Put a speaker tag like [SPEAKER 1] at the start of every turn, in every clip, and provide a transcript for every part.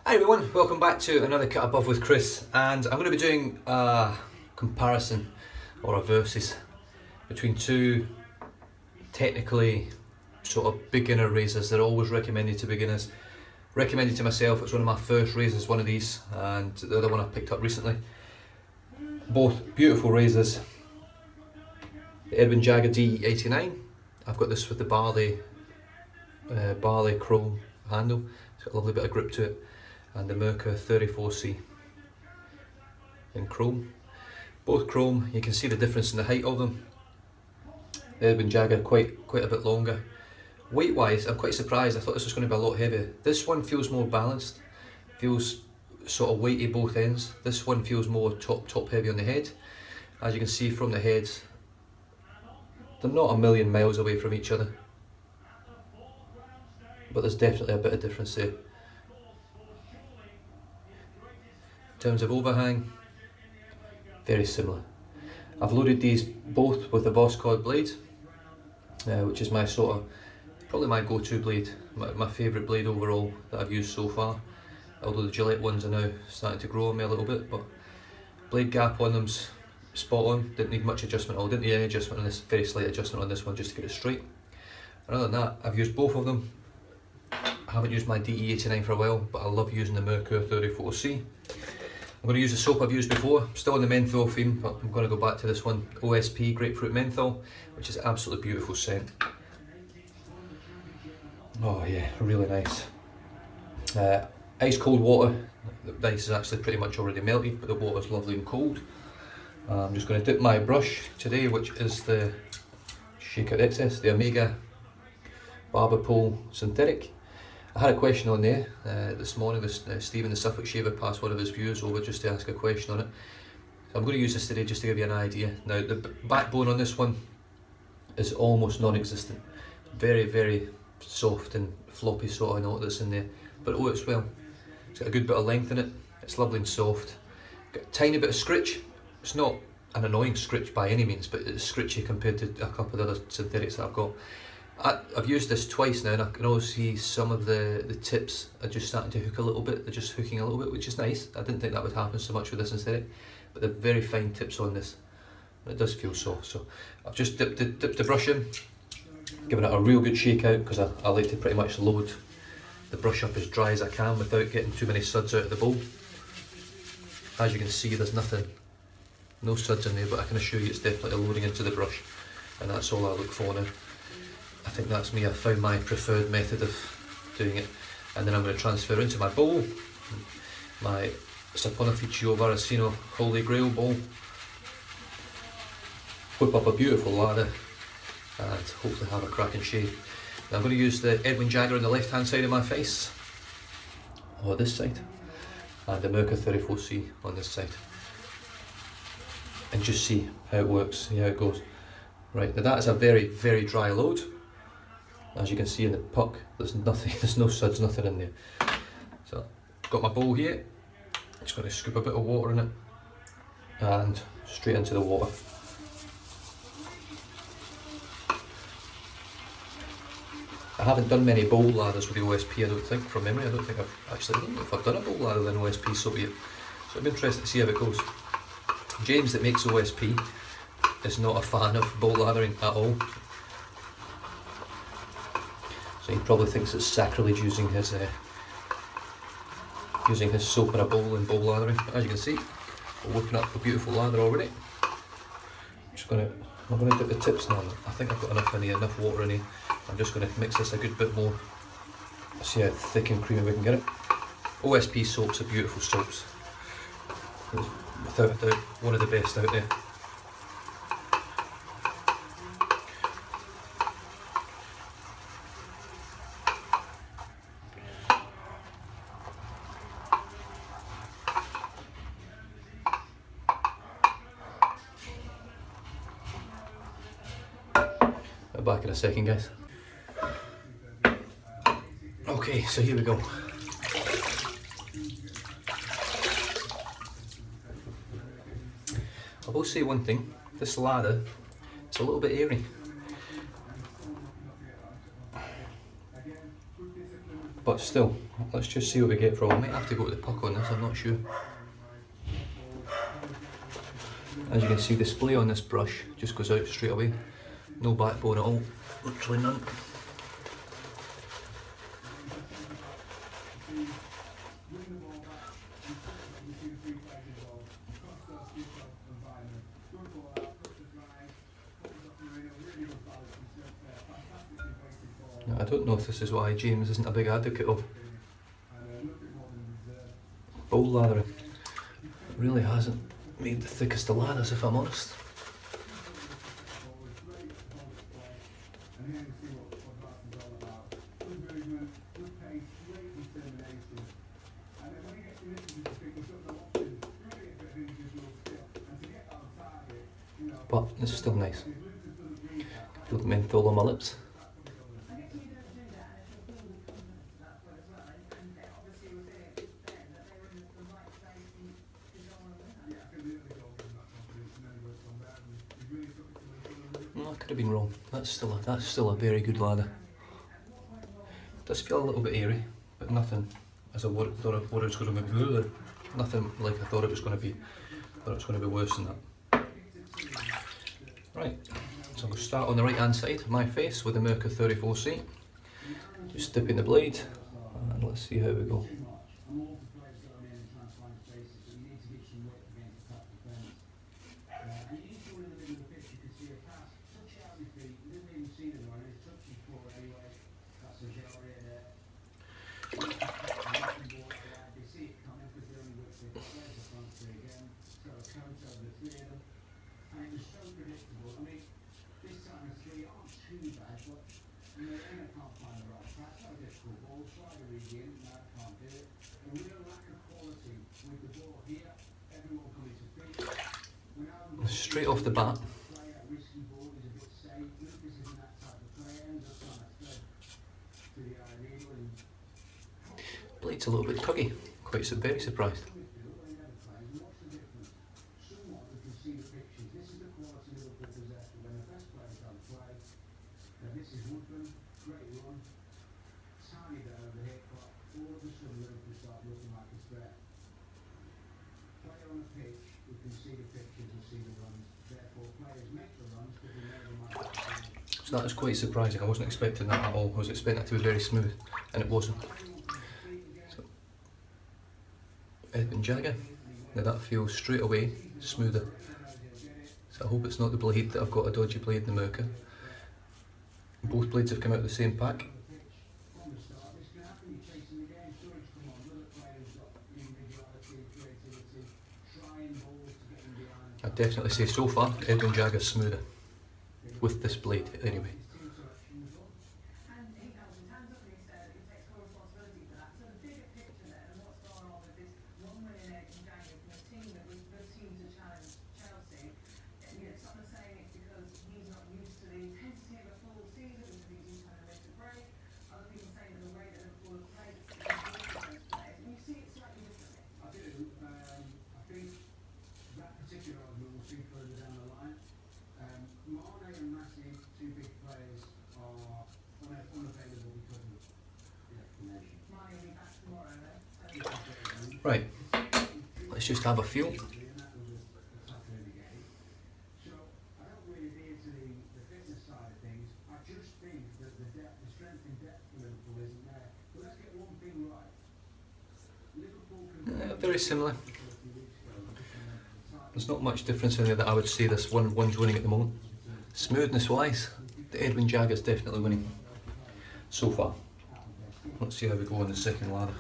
[SPEAKER 1] Hi everyone, welcome back to another Cut Above with Chris, and I'm going to be doing a comparison or a versus between two technically sort of beginner razors. They're always recommended to beginners. Recommended to myself, it's one of my first razors, one of these, and the other one I picked up recently. Both beautiful razors. The Edwin Jagger DE89. I've got this with the barley chrome handle. It's got a lovely bit of grip to it. And the Merkur 34C in chrome. Both chrome. You can see the difference in the height of them. The Edwin Jagger quite a bit longer. Weight wise, I'm quite surprised. I thought this was going to be a lot heavier. This one feels more balanced, feels sort of weighty both ends. This one feels more top heavy on the head. As you can see from the heads, they're not a million miles away from each other, but there's definitely a bit of difference there. In terms of overhang, very similar. I've loaded these both with the Voskhod blade, which is my probably my go-to blade, my favourite blade overall that I've used so far. Although the Gillette ones are now starting to grow on me a little bit, but blade gap on them's spot on. Didn't need much adjustment. Didn't need any adjustment on this. Very slight adjustment on this one just to get it straight. And other than that, I've used both of them. I haven't used my DE89 for a while, but I love using the Merkur 34C. I'm going to use the soap I've used before, still in the menthol theme, but I'm going to go back to this one, OSP Grapefruit Menthol, which is an absolutely beautiful scent. Oh yeah, really nice. Ice cold water. The ice is actually pretty much already melted, but the water's lovely and cold. I'm just going to dip my brush today, which is the Shake Out Excess, the Omega Barber Pole Synthetic. I had a question on there this morning. Stephen the Suffolk Shaver passed one of his viewers over just to ask a question on it. So I'm going to use this today just to give you an idea. Now the backbone on this one is almost non-existent. Very soft and floppy sort of knot that's in there, but it works well. It's got a good bit of length in it. It's lovely and soft. Got a tiny bit of scritch. It's not an annoying scritch by any means, but it's scritchy compared to a couple of the other synthetics that I've got. I've used this twice now, and I can also see some of the tips are just starting to hook a little bit. They're just hooking a little bit, which is nice. I didn't think that would happen so much with this synthetic, but they're very fine tips on this. It does feel soft, so I've just dipped the brush in, giving it a real good shake out, because I like to pretty much load the brush up as dry as I can without getting too many suds out of the bowl. As you can see, there's no suds in there, but I can assure you it's definitely loading into the brush, and that's all I look for now. I think that's me. I've found my preferred method of doing it. And then I'm going to transfer into my bowl, my Saponificio Varacino Holy Grail bowl. Whip up a beautiful lather and hopefully have a cracking shave. Now I'm going to use the Edwin Jagger on the left hand side of my face, or this side, and the Merkur 34C on this side. And just see how it works, see how it goes. Right, now that is a very dry load. As you can see in the puck, there's nothing, there's no suds, nothing in there. So, got my bowl here, just going to scoop a bit of water in it, and straight into the water. I haven't done many bowl lathers with the OSP, I don't think, from memory. I don't know if I've done a bowl lather with an OSP soap yet. So I'm interested to see how it goes. James that makes OSP is not a fan of bowl lathering at all. So he probably thinks it's sacrilege using his soap in a bowl and bowl lathering. But as you can see, we're whipping up a beautiful lather already. I'm going to dip the tips now. I think I've got enough in here, enough water in here. I'm just going to mix this a good bit more. See how thick and creamy we can get it. OSP soaps are beautiful soaps. Without a doubt, one of the best out there. I'm back in a second, guys. Okay, so here we go. I will say one thing, this lather, it's a little bit airy. But But still, let's just see what we get from it. I might have to go to the puck on this, I'm not sure. As you can see, the splay on this brush just goes out straight away. No backbone at all, literally none. I don't know if this is why James isn't a big advocate of bowl lathering. It really hasn't made the thickest of lathers, if I'm honest. But it's still nice. Feel the menthol on my lips. No, I could have been wrong. That's still a very good lather. Does feel a little bit airy, but nothing as I thought it was going to be. Nothing like I thought it was going to be. I thought it was going to be worse than that. Right, so we'll start on the right hand side of my face with the Merkur 34C. Just dipping the blade, and let's see how we go. Straight off the bat, blade's a little bit tuggy, very surprised. So that was quite surprising. I wasn't expecting that at all. I was expecting it to be very smooth, and it wasn't. So, Edwin Jagger. Now that feels straight away smoother. So I hope it's not the blade that I've got a dodgy blade in the Merkur. Both blades have come out of the same pack. I'd definitely say so far Edwin Jagger's smoother. With this blade, anyway. Right, let's just have a feel. Very similar. There's not much difference in there that I would say this one's winning at the moment. Smoothness wise, the Edwin Jagger's definitely winning so far. Let's see how we go on the second lather.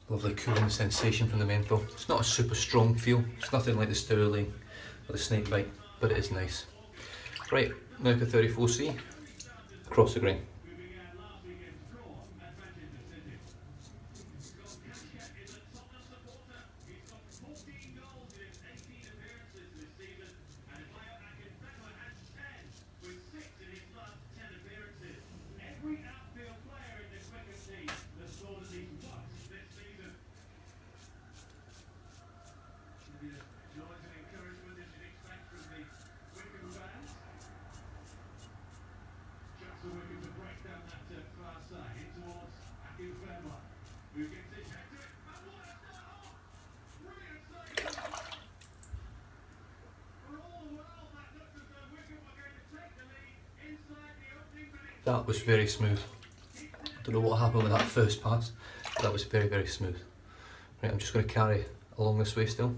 [SPEAKER 1] Lovely cooling sensation from the menthol. It's not a super strong feel, it's nothing like the Sterling or the Snake Bite, but it is nice. Right, now to 34C, across the grain. That was very smooth. I don't know what happened with that first pass, but that was very, very smooth. Right, I'm just going to carry along this way still.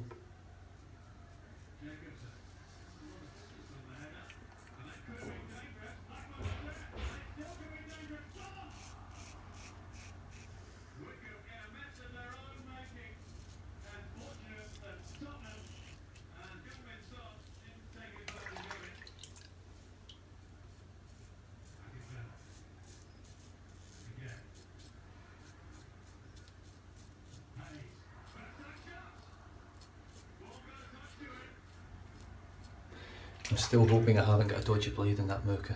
[SPEAKER 1] I'm still hoping I haven't got a dodgy blade in that Mooka,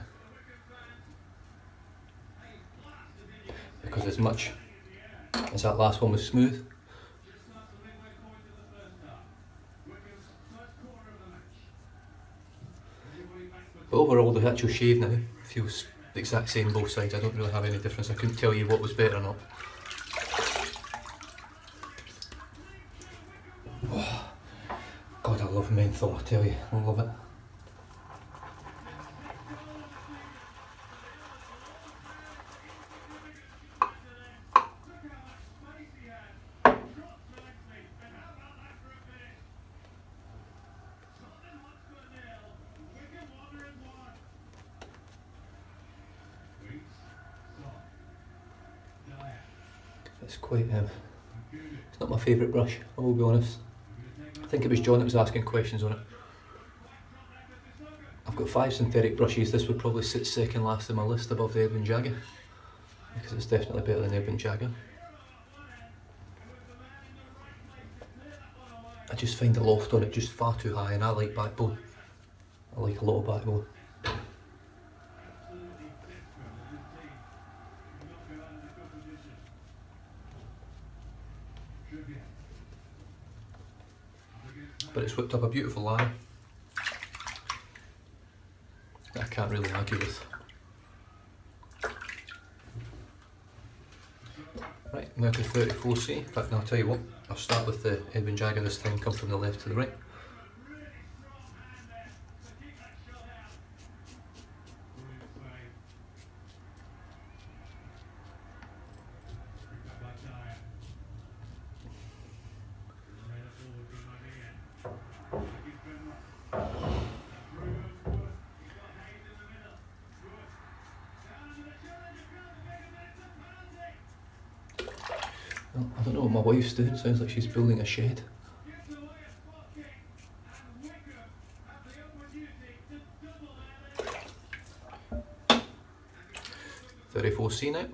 [SPEAKER 1] because as much as that last one was smooth, but overall the actual shave now feels the exact same both sides. I don't really have any difference. I couldn't tell you what was better or not. Oh, God, I love menthol, I tell you, I love it. It's quite, it's not my favourite brush, I will be honest. I think it was John that was asking questions on it. I've got 5 synthetic brushes. This would probably sit second last in my list above the Ebon Jagger, because it's definitely better than Ebon Jagger. I just find the loft on it just far too high, and I like backbone. I like a lot of backbone. But it's whipped up a beautiful line that I can't really argue with. Right, now to 34C. In fact, no, I'll tell you what, I'll start with the Ebon Jagger this time, come from the left to the right. Well, I don't know what my wife's doing, sounds like she's building a shed. 34C now.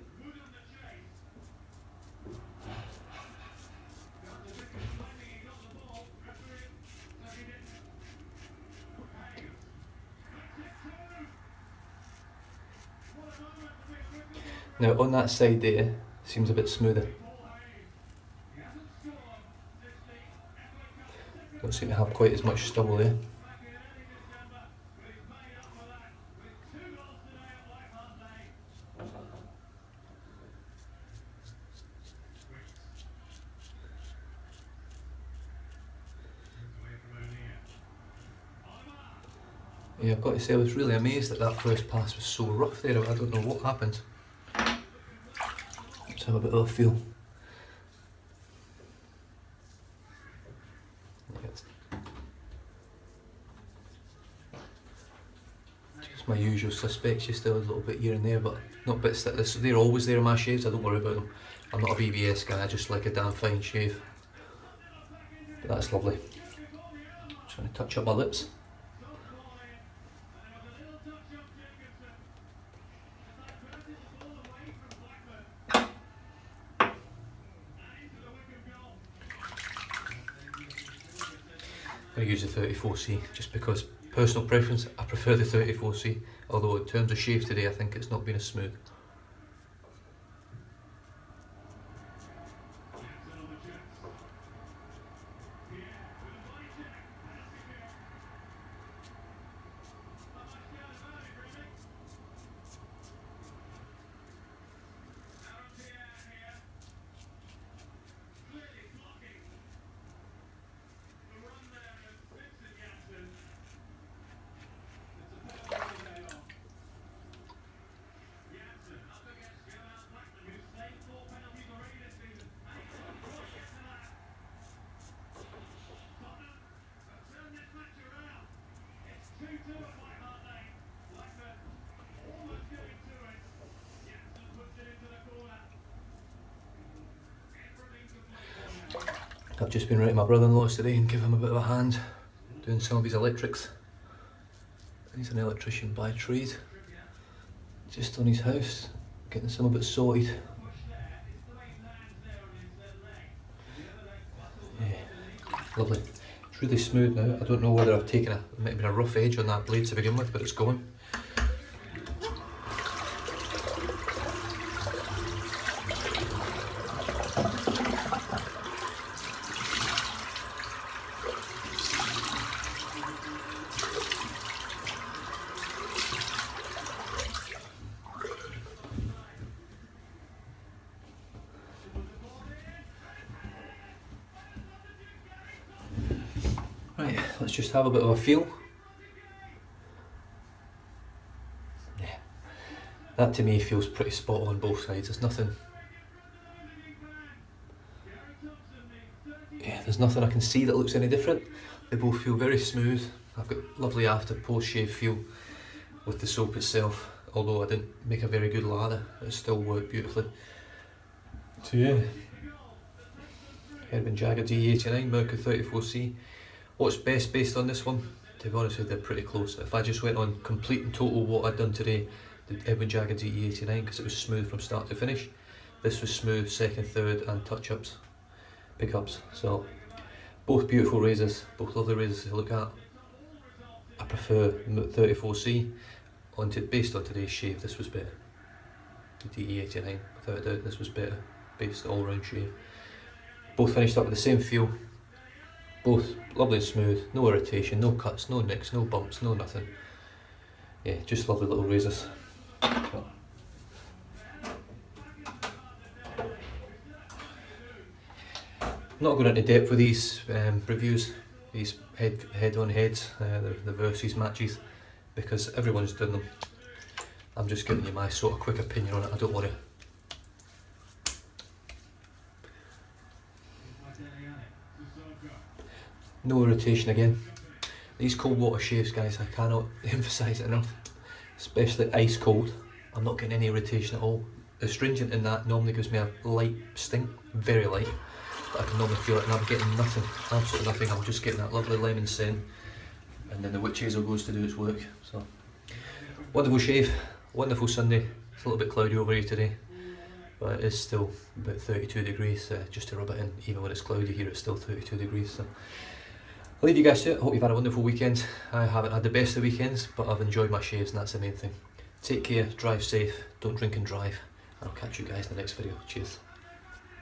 [SPEAKER 1] Now on that side there, seems a bit smoother. Don't seem to have quite as much stubble there. Yeah, I've got to say I was really amazed that that first pass was so rough there. I don't know what happened. Let's have a bit of a feel. Just my usual suspects. You still a little bit here and there, but not bits that they're always there in my shaves. I don't worry about them. I'm not a BBS guy, I just like a damn fine shave. But that's lovely. Just going to touch up my lips. I use the 34C just because personal preference, I prefer the 34C, although in terms of shave today I think it's not been as smooth. I've just been right to my brother-in-law's today and give him a bit of a hand doing some of his electrics. He's an electrician by trade, just on his house, getting some of it sorted. Yeah, lovely. It's really smooth now. I don't know whether I've taken maybe a rough edge on that blade to begin with, but it's gone. Right, let's just have a bit of a feel. Yeah, that to me feels pretty spot on both sides. There's nothing. Yeah, there's nothing I can see that looks any different. They both feel very smooth. I've got lovely after post shave feel with the soap itself. Although I didn't make a very good lather, it still worked beautifully. So yeah, Herb & Jagger DE89, Mercury 34C. What's best based on this one? To be honest with you, they're pretty close. If I just went on complete and total what I'd done today, the Herb & Jagger DE89, because it was smooth from start to finish. This was smooth second, third and touch-ups, pickups. So both beautiful razors, both lovely razors to look at. I prefer 34C. Based on today's shave, this was better. The DE89, without a doubt, this was better based all round shave. Both finished up with the same feel. Both lovely and smooth, no irritation, no cuts, no nicks, no bumps, no nothing. Yeah, just lovely little razors. So. Not going into depth with these reviews, these head-on heads, the versus matches, because everyone's done them. I'm just giving you my sort of quick opinion on it. I don't want to. No irritation again. These cold water shaves, guys, I cannot emphasise it enough. Especially ice cold. I'm not getting any irritation at all. Astringent in that normally gives me a light sting, very light. But I can normally feel it, and I'm getting nothing, absolutely nothing. I'm just getting that lovely lemon scent, and then the witch hazel goes to do its work. So, wonderful shave, wonderful Sunday. It's a little bit cloudy over here today, but it is still about 32 degrees, just to rub it in. Even when it's cloudy here, it's still 32 degrees. So. I'll leave you guys to it. Hope you've had a wonderful weekend. I haven't had the best of weekends, but I've enjoyed my shaves, and that's the main thing. Take care, drive safe, don't drink and drive. I'll catch you guys in the next video. Cheers.